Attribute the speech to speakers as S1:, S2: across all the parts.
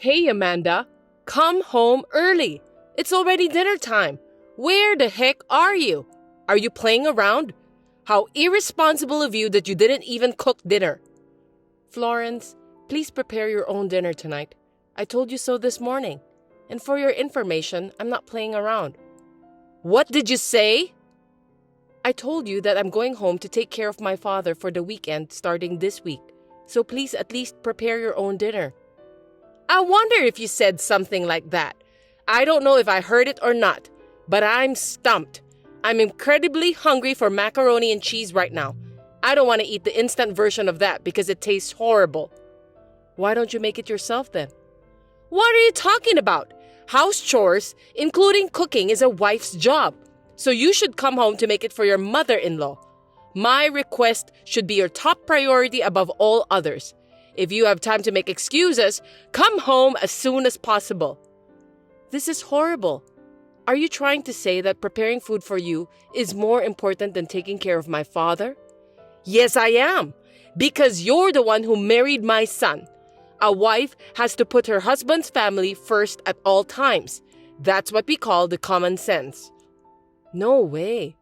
S1: Hey, Amanda, come home early. It's already dinner time. Where the heck are you? Are you playing around? How irresponsible of you that you didn't even cook dinner. Florence, please prepare your own dinner tonight. I told you so this morning. And for your information, I'm not playing around. What did you say? I told you that I'm going home to take care of my father for the weekend starting this week. So please at least prepare your own dinner. I wonder if you said something like that. I don't know if I heard it or not, but I'm stumped. I'm incredibly hungry for macaroni and cheese right now. I don't want to eat the instant version of that because it tastes horrible. Why don't you make it yourself then? What are you talking about? House chores, including cooking, is a wife's job. So you should come home to make it for your mother-in-law. My request should be your top priority above all others. If you have time to make excuses, come home as soon as possible. This is horrible. Are you trying to say that preparing food for you is more important than taking care of my father? Yes, I am. Because you're the one who married my son. A wife has to put her husband's family first at all times. That's what we call the common sense. No way.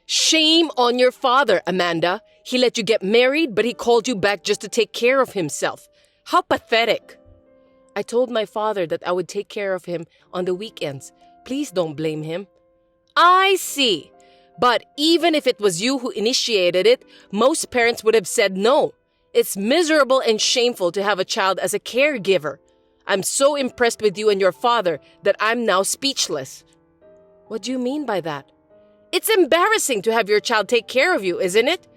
S1: Shame on your father, Amanda. He let you get married, but he called you back just to take care of himself. How pathetic. I told my father that I would take care of him on the weekends. Please don't blame him. I see. But even if it was you who initiated it, most parents would have said no. It's miserable and shameful to have a child as a caregiver. I'm so impressed with you and your father that I'm now speechless. What do you mean by that? It's embarrassing to have your child take care of you, isn't it?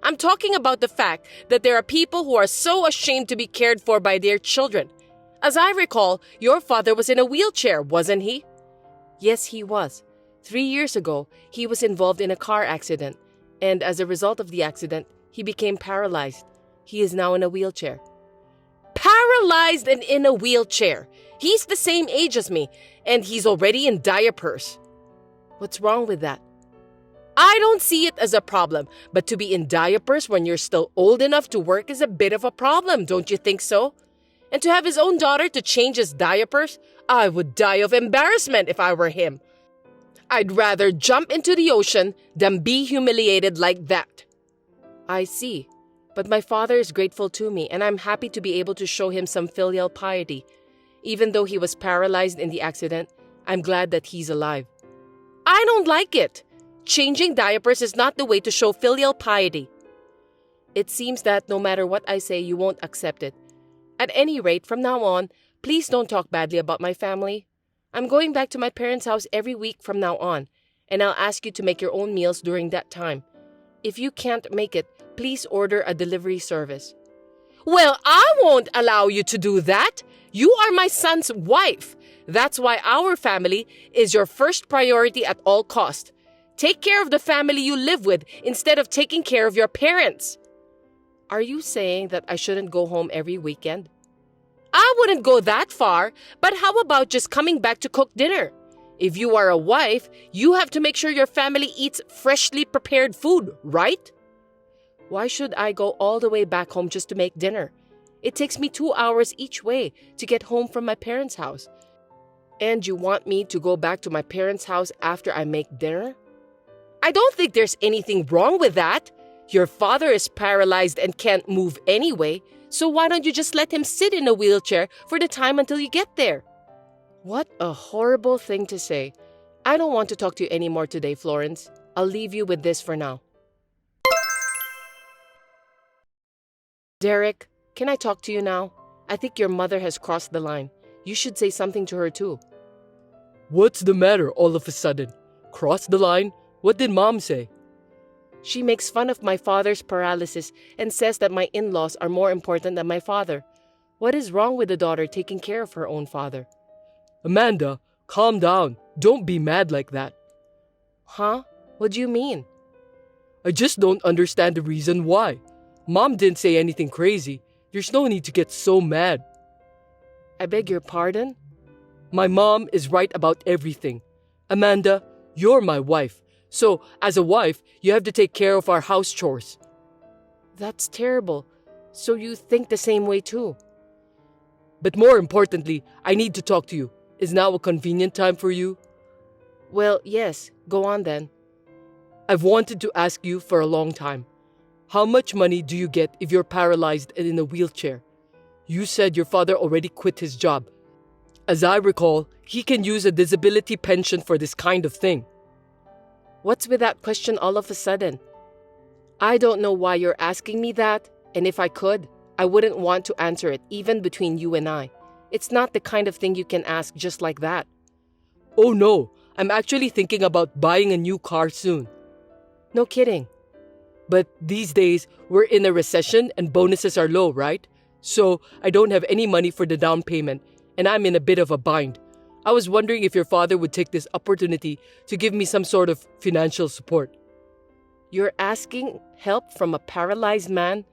S1: I'm talking about the fact that there are people who are so ashamed to be cared for by their children. As I recall, your father was in a wheelchair, wasn't he? Yes, he was. 3 years ago, he was involved in a car accident, and as a result of the accident, he became paralyzed. He is now in a wheelchair. Paralyzed and in a wheelchair. He's the same age as me, and he's already in diapers. What's wrong with that? I don't see it as a problem, but to be in diapers when you're still old enough to work is a bit of a problem, don't you think so? And to have his own daughter to change his diapers, I would die of embarrassment if I were him. I'd rather jump into the ocean than be humiliated like that. I see. But my father is grateful to me, and I'm happy to be able to show him some filial piety. Even though he was paralyzed in the accident, I'm glad that he's alive. I don't like it. Changing diapers is not the way to show filial piety. It seems that no matter what I say, you won't accept it. At any rate, from now on, please don't talk badly about my family. I'm going back to my parents' house every week from now on, and I'll ask you to make your own meals during that time. If you can't make it, please order a delivery service. Well, I won't allow you to do that. You are my son's wife. That's why our family is your first priority at all costs. Take care of the family you live with instead of taking care of your parents. Are you saying that I shouldn't go home every weekend? I wouldn't go that far, but how about just coming back to cook dinner? If you are a wife, you have to make sure your family eats freshly prepared food, right? Why should I go all the way back home just to make dinner? It takes me 2 hours each way to get home from my parents' house. And you want me to go back to my parents' house after I make dinner? I don't think there's anything wrong with that. Your father is paralyzed and can't move anyway, so why don't you just let him sit in a wheelchair for the time until you get there? What a horrible thing to say. I don't want to talk to you anymore today, Florence. I'll leave you with this for now. Derek, can I talk to you now? I think your mother has crossed the line. You should say something to her too.
S2: What's the matter all of a sudden? Cross the line? What did Mom say?
S1: She makes fun of my father's paralysis and says that my in-laws are more important than my father. What is wrong with the daughter taking care of her own father?
S2: Amanda, calm down. Don't be mad like that.
S1: Huh? What do you mean?
S2: I just don't understand the reason why. Mom didn't say anything crazy. There's no need to get so mad.
S1: I beg your pardon?
S2: My mom is right about everything. Amanda, you're my wife. So, as a wife, you have to take care of our house chores.
S1: That's terrible. So you think the same way too?
S2: But more importantly, I need to talk to you. Is now a convenient time for you?
S1: Well, yes, go on then.
S2: I've wanted to ask you for a long time. How much money do you get if you're paralyzed and in a wheelchair? You said your father already quit his job. As I recall, he can use a disability pension for this kind of thing.
S1: What's with that question all of a sudden? I don't know why you're asking me that, and if I could, I wouldn't want to answer it even between you and I. It's not the kind of thing you can ask just like that.
S2: Oh no, I'm actually thinking about buying a new car soon.
S1: No kidding.
S2: But these days, we're in a recession and bonuses are low, right? So I don't have any money for the down payment, and I'm in a bit of a bind. I was wondering if your father would take this opportunity to give me some sort of financial support.
S1: You're asking help from a paralyzed man?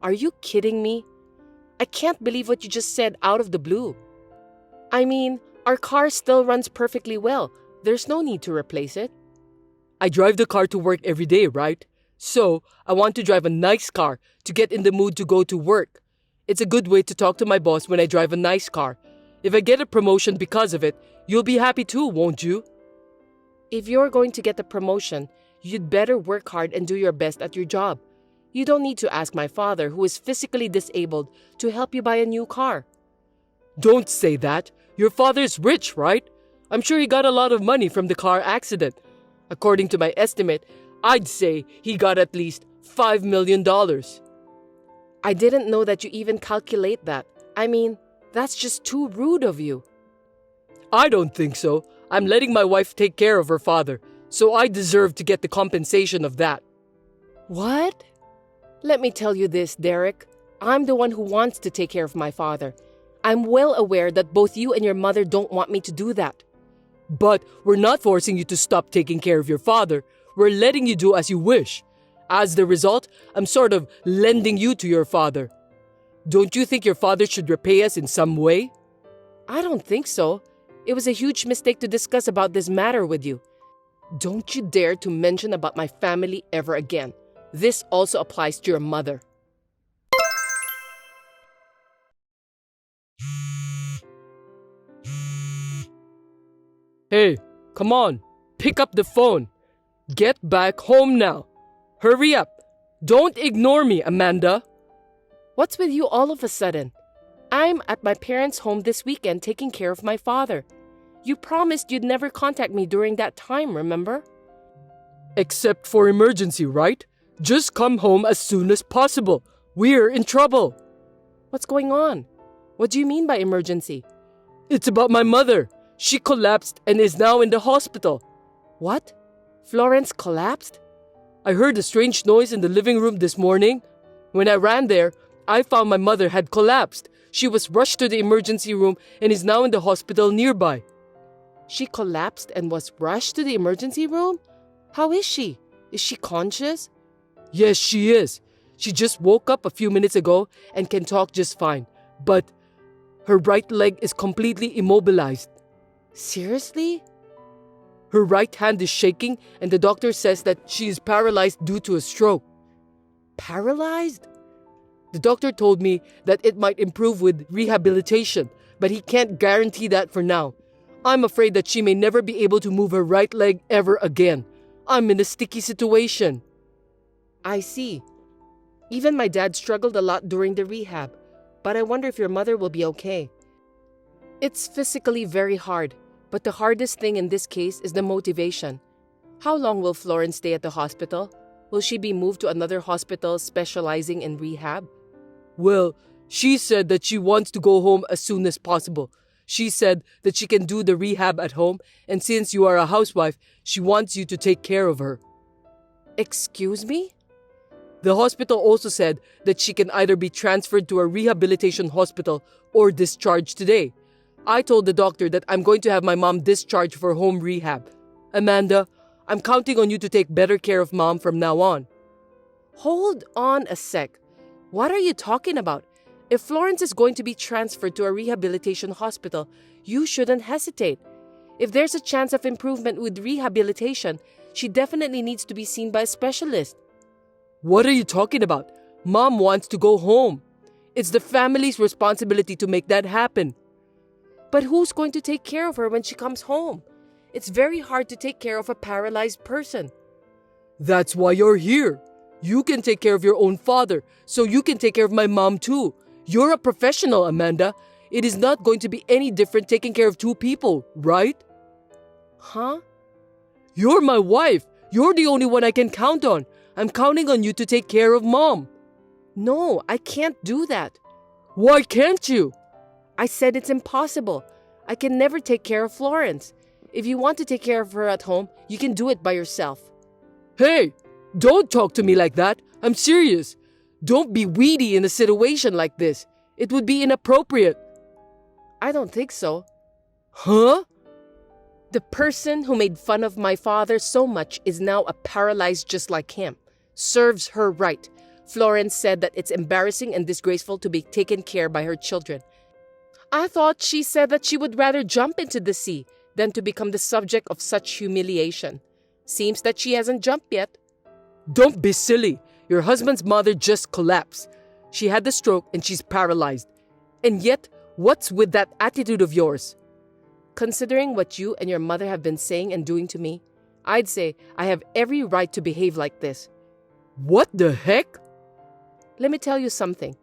S1: Are you kidding me? I can't believe what you just said out of the blue. I mean, our car still runs perfectly well. There's no need to replace it.
S2: I drive the car to work every day, right? So, I want to drive a nice car to get in the mood to go to work. It's a good way to talk to my boss when I drive a nice car. If I get a promotion because of it, you'll be happy too, won't you?
S1: If you're going to get the promotion, you'd better work hard and do your best at your job. You don't need to ask my father, who is physically disabled, to help you buy a new car.
S2: Don't say that. Your father's rich, right? I'm sure he got a lot of money from the car accident. According to my estimate, I'd say he got at least $5 million.
S1: I didn't know that you even calculate that. I mean, that's just too rude of you.
S2: I don't think so. I'm letting my wife take care of her father, so I deserve to get the compensation of that.
S1: What? Let me tell you this, Derek. I'm the one who wants to take care of my father. I'm well aware that both you and your mother don't want me to do that.
S2: But we're not forcing you to stop taking care of your father. We're letting you do as you wish. As the result, I'm sort of lending you to your father. Don't you think your father should repay us in some way?
S1: I don't think so. It was a huge mistake to discuss about this matter with you. Don't you dare to mention about my family ever again. This also applies to your mother.
S2: Hey, come on. Pick up the phone. Get back home now. Hurry up. Don't ignore me, Amanda.
S1: What's with you all of a sudden? I'm at my parents' home this weekend taking care of my father. You promised you'd never contact me during that time, remember?
S2: Except for emergency, right? Just come home as soon as possible. We're in trouble.
S1: What's going on? What do you mean by emergency?
S2: It's about my mother. She collapsed and is now in the hospital.
S1: What? Florence collapsed?
S2: I heard a strange noise in the living room this morning. When I ran there, I found my mother had collapsed. She was rushed to the emergency room and is now in the hospital nearby.
S1: She collapsed and was rushed to the emergency room? How is she? Is she conscious?
S2: Yes, she is. She just woke up a few minutes ago and can talk just fine. But her right leg is completely immobilized.
S1: Seriously?
S2: Her right hand is shaking and the doctor says that she is paralyzed due to a stroke.
S1: Paralyzed?
S2: The doctor told me that it might improve with rehabilitation, but he can't guarantee that for now. I'm afraid that she may never be able to move her right leg ever again. I'm in a sticky situation.
S1: I see. Even my dad struggled a lot during the rehab, but I wonder if your mother will be okay. It's physically very hard, but the hardest thing in this case is the motivation. How long will Florence stay at the hospital? Will she be moved to another hospital specializing in rehab?
S2: Well, she said that she wants to go home as soon as possible. She said that she can do the rehab at home, and since you are a housewife, she wants you to take care of her.
S1: Excuse me?
S2: The hospital also said that she can either be transferred to a rehabilitation hospital or discharged today. I told the doctor that I'm going to have my mom discharged for home rehab. Amanda, I'm counting on you to take better care of Mom from now on.
S1: Hold on a sec. What are you talking about? If Florence is going to be transferred to a rehabilitation hospital, you shouldn't hesitate. If there's a chance of improvement with rehabilitation, she definitely needs to be seen by a specialist.
S2: What are you talking about? Mom wants to go home. It's the family's responsibility to make that happen.
S1: But who's going to take care of her when she comes home? It's very hard to take care of a paralyzed person.
S2: That's why you're here. You can take care of your own father, so you can take care of my mom too. You're a professional, Amanda. It is not going to be any different taking care of two people, right?
S1: Huh?
S2: You're my wife. You're the only one I can count on. I'm counting on you to take care of mom.
S1: No, I can't do that.
S2: Why can't you?
S1: I said it's impossible. I can never take care of Florence. If you want to take care of her at home, you can do it by yourself.
S2: Hey, don't talk to me like that. I'm serious. Don't be weedy in a situation like this. It would be inappropriate.
S1: I don't think so.
S2: Huh?
S1: The person who made fun of my father so much is now a paralyzed just like him. Serves her right. Florence said that it's embarrassing and disgraceful to be taken care by her children. I thought she said that she would rather jump into the sea than to become the subject of such humiliation. Seems that she hasn't jumped yet.
S2: Don't be silly. Your husband's mother just collapsed. She had the stroke and she's paralyzed. And yet, what's with that attitude of yours?
S1: Considering what you and your mother have been saying and doing to me, I'd say I have every right to behave like this.
S2: What the heck?
S1: Let me tell you something.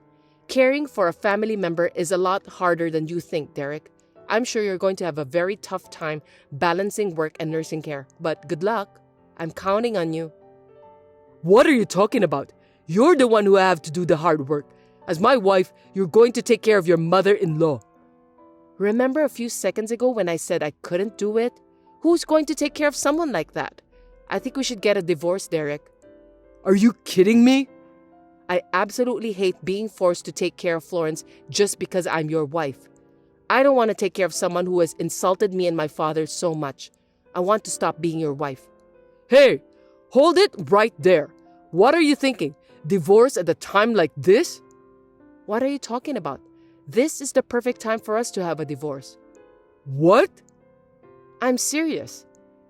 S1: Caring for a family member is a lot harder than you think, Derek. I'm sure you're going to have a very tough time balancing work and nursing care, but good luck. I'm counting on you.
S2: What are you talking about? You're the one who have to do the hard work. As my wife, you're going to take care of your mother-in-law.
S1: Remember a few seconds ago when I said I couldn't do it? Who's going to take care of someone like that? I think we should get a divorce, Derek.
S2: Are you kidding me?
S1: I absolutely hate being forced to take care of Florence just because I'm your wife. I don't want to take care of someone who has insulted me and my father so much. I want to stop being your wife.
S2: Hey, hold it right there. What are you thinking? Divorce at a time like this?
S1: What are you talking about? This is the perfect time for us to have a divorce.
S2: What?
S1: I'm serious.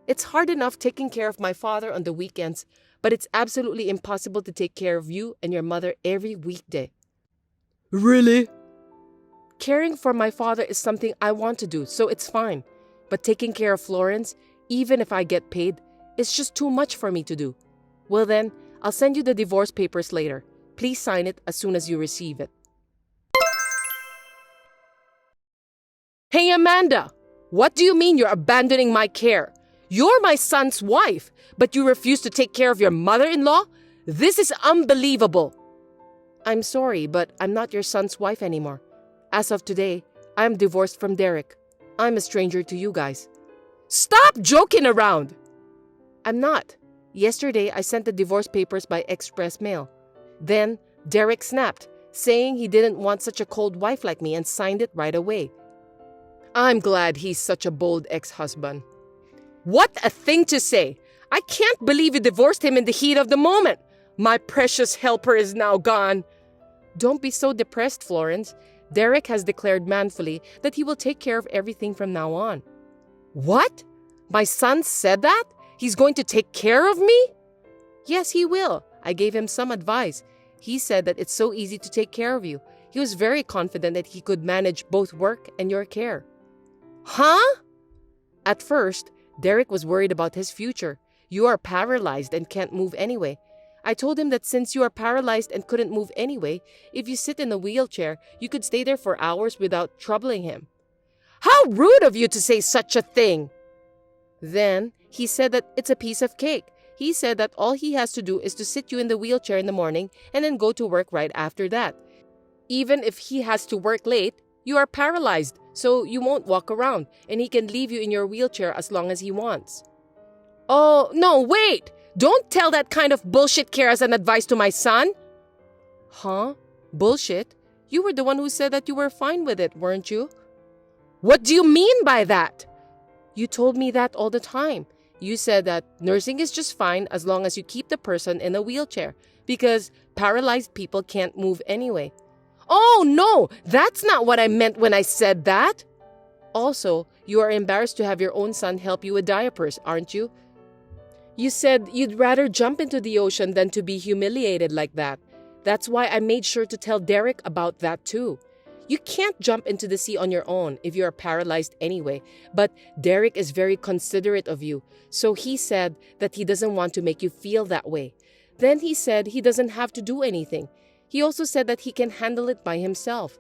S1: It's hard enough taking care of my father on the weekends, but it's absolutely impossible to take care of you and your mother every weekday.
S2: Really?
S1: Caring for my father is something I want to do, so it's fine. But taking care of Florence, even if I get paid, is just too much for me to do. Well then, I'll send you the divorce papers later. Please sign it as soon as you receive it. Hey Amanda, what do you mean you're abandoning my care? You're my son's wife, but you refuse to take care of your mother-in-law? This is unbelievable. I'm sorry, but I'm not your son's wife anymore. As of today, I'm divorced from Derek. I'm a stranger to you guys. Stop joking around! I'm not. Yesterday, I sent the divorce papers by express mail. Then, Derek snapped, saying he didn't want such a cold wife like me and signed it right away. I'm glad he's such a bold ex-husband. What a thing to say! I can't believe you divorced him in the heat of the moment. My precious helper is now gone. Don't be so depressed, Florence. Derek has declared manfully that he will take care of everything from now on. What? My son said that? He's going to take care of me? Yes, he will. I gave him some advice. He said that it's so easy to take care of you. He was very confident that he could manage both work and your care. Huh? At first, Derek was worried about his future. You are paralyzed and can't move anyway. I told him that since you are paralyzed and couldn't move anyway, if you sit in a wheelchair, you could stay there for hours without troubling him. How rude of you to say such a thing! Then, he said that it's a piece of cake. He said that all he has to do is to sit you in the wheelchair in the morning and then go to work right after that. Even if he has to work late, you are paralyzed, so you won't walk around, and he can leave you in your wheelchair as long as he wants. Oh, no, wait! Don't tell that kind of bullshit care as an advice to my son! Huh? Bullshit? You were the one who said that you were fine with it, weren't you? What do you mean by that? You told me that all the time. You said that nursing is just fine as long as you keep the person in a wheelchair, because paralyzed people can't move anyway. Oh, no! That's not what I meant when I said that! Also, you are embarrassed to have your own son help you with diapers, aren't you? You said you'd rather jump into the ocean than to be humiliated like that. That's why I made sure to tell Derek about that too. You can't jump into the sea on your own if you are paralyzed anyway, but Derek is very considerate of you, so he said that he doesn't want to make you feel that way. Then he said he doesn't have to do anything. He also said that he can handle it by himself.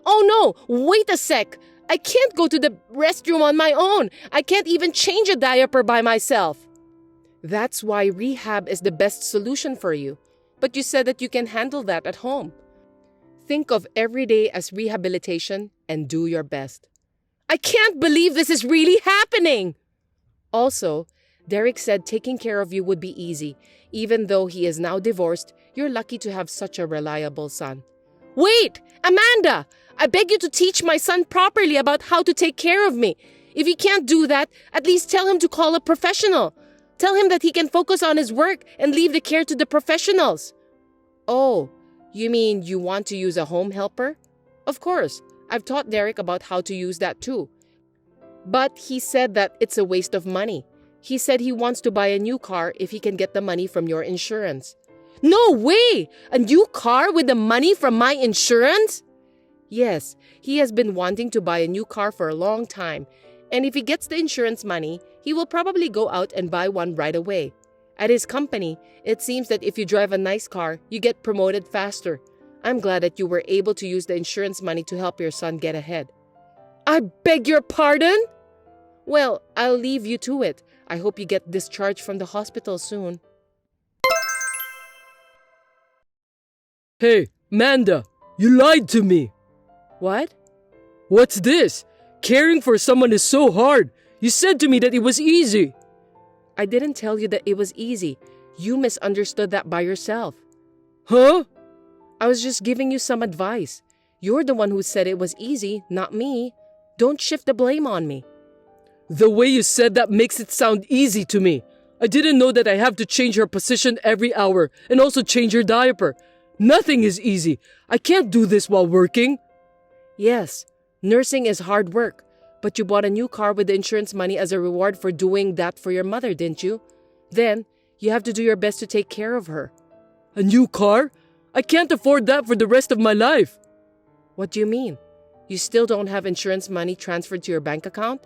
S1: Oh no, wait a sec! I can't go to the restroom on my own! I can't even change a diaper by myself! That's why rehab is the best solution for you. But you said that you can handle that at home. Think of every day as rehabilitation and do your best. I can't believe this is really happening! Also, Derek said taking care of you would be easy. Even though he is now divorced, you're lucky to have such a reliable son. Wait! Amanda! I beg you to teach my son properly about how to take care of me. If you can't do that, at least tell him to call a professional. Tell him that he can focus on his work and leave the care to the professionals. Oh, you mean you want to use a home helper? Of course, I've taught Derek about how to use that too. But he said that it's a waste of money. He said he wants to buy a new car if he can get the money from your insurance. No way! A new car with the money from my insurance? Yes, he has been wanting to buy a new car for a long time. And if he gets the insurance money, he will probably go out and buy one right away. At his company, it seems that if you drive a nice car, you get promoted faster. I'm glad that you were able to use the insurance money to help your son get ahead. I beg your pardon? Well, I'll leave you to it. I hope you get discharged from the hospital soon.
S2: Hey, Amanda, you lied to me.
S1: What?
S2: What's this? Caring for someone is so hard. You said to me that it was easy.
S1: I didn't tell you that it was easy. You misunderstood that by yourself.
S2: Huh?
S1: I was just giving you some advice. You're the one who said it was easy, not me. Don't shift the blame on me.
S2: The way you said that makes it sound easy to me. I didn't know that I have to change her position every hour and also change her diaper. Nothing is easy. I can't do this while working.
S1: Yes, nursing is hard work. But you bought a new car with the insurance money as a reward for doing that for your mother, didn't you? Then, you have to do your best to take care of her.
S2: A new car? I can't afford that for the rest of my life.
S1: What do you mean? You still don't have insurance money transferred to your bank account?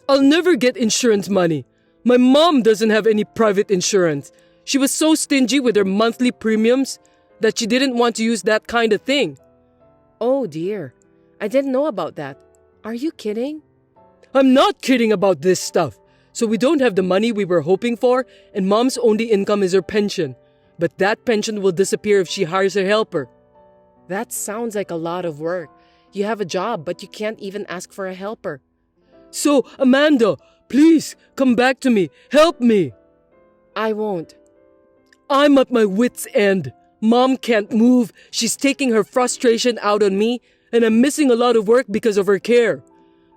S2: I'll never get insurance money. My mom doesn't have any private insurance. She was so stingy with her monthly premiums that she didn't want to use that kind of thing.
S1: Oh dear, I didn't know about that. Are you kidding?
S2: I'm not kidding about this stuff. So we don't have the money we were hoping for, and mom's only income is her pension. But that pension will disappear if she hires a helper.
S1: That sounds like a lot of work. You have a job, but you can't even ask for a helper.
S2: So, Amanda, please, come back to me. Help me.
S1: I won't.
S2: I'm at my wit's end. Mom can't move. She's taking her frustration out on me, and I'm missing a lot of work because of her care.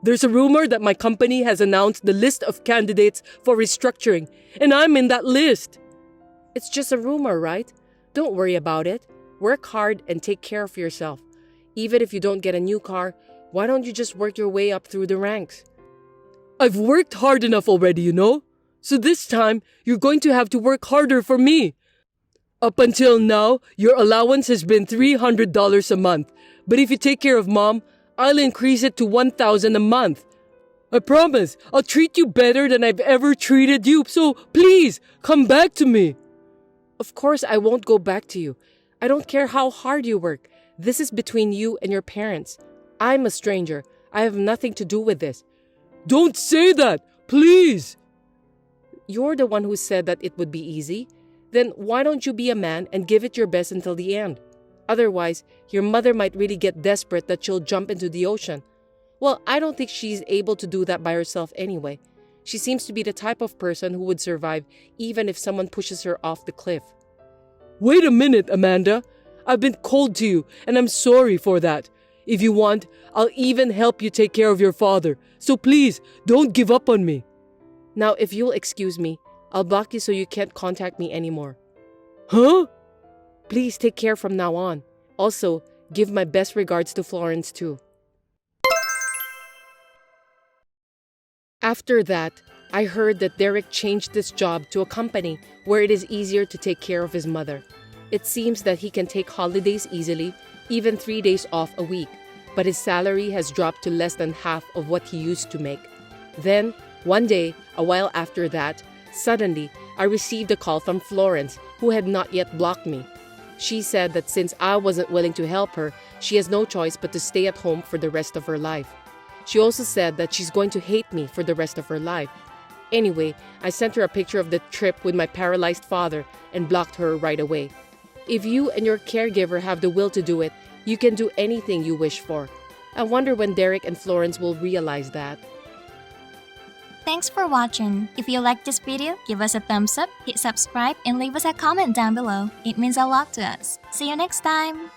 S2: There's a rumor that my company has announced the list of candidates for restructuring, and I'm in that list.
S1: It's just a rumor, right? Don't worry about it. Work hard and take care of yourself. Even if you don't get a new car, why don't you just work your way up through the ranks?
S2: I've worked hard enough already, you know? So this time, you're going to have to work harder for me. Up until now, your allowance has been $300 a month. But if you take care of Mom, I'll increase it to $1,000 a month. I promise, I'll treat you better than I've ever treated you. So please, come back to me.
S1: Of course, I won't go back to you. I don't care how hard you work. This is between you and your parents. I'm a stranger. I have nothing to do with this.
S2: Don't say that, please.
S1: You're the one who said that it would be easy. Then why don't you be a man and give it your best until the end? Otherwise, your mother might really get desperate that she'll jump into the ocean. Well, I don't think she's able to do that by herself anyway. She seems to be the type of person who would survive even if someone pushes her off the cliff.
S2: Wait a minute, Amanda. I've been cold to you, and I'm sorry for that. If you want, I'll even help you take care of your father. So please, don't give up on me.
S1: Now, if you'll excuse me, I'll block you so you can't contact me anymore.
S2: Huh?
S1: Please take care from now on. Also, give my best regards to Florence too. After that, I heard that Derek changed this job to a company where it is easier to take care of his mother. It seems that he can take holidays easily, even 3 days off a week, but his salary has dropped to less than half of what he used to make. Then, one day, a while after that, suddenly, I received a call from Florence, who had not yet blocked me. She said that since I wasn't willing to help her, she has no choice but to stay at home for the rest of her life. She also said that she's going to hate me for the rest of her life. Anyway, I sent her a picture of the trip with my paralyzed father and blocked her right away. If you and your caregiver have the will to do it, you can do anything you wish for. I wonder when Derek and Florence will realize that.
S3: Thanks for watching. If you liked this video, give us a thumbs up, hit subscribe, and leave us a comment down below. It means a lot to us. See you next time!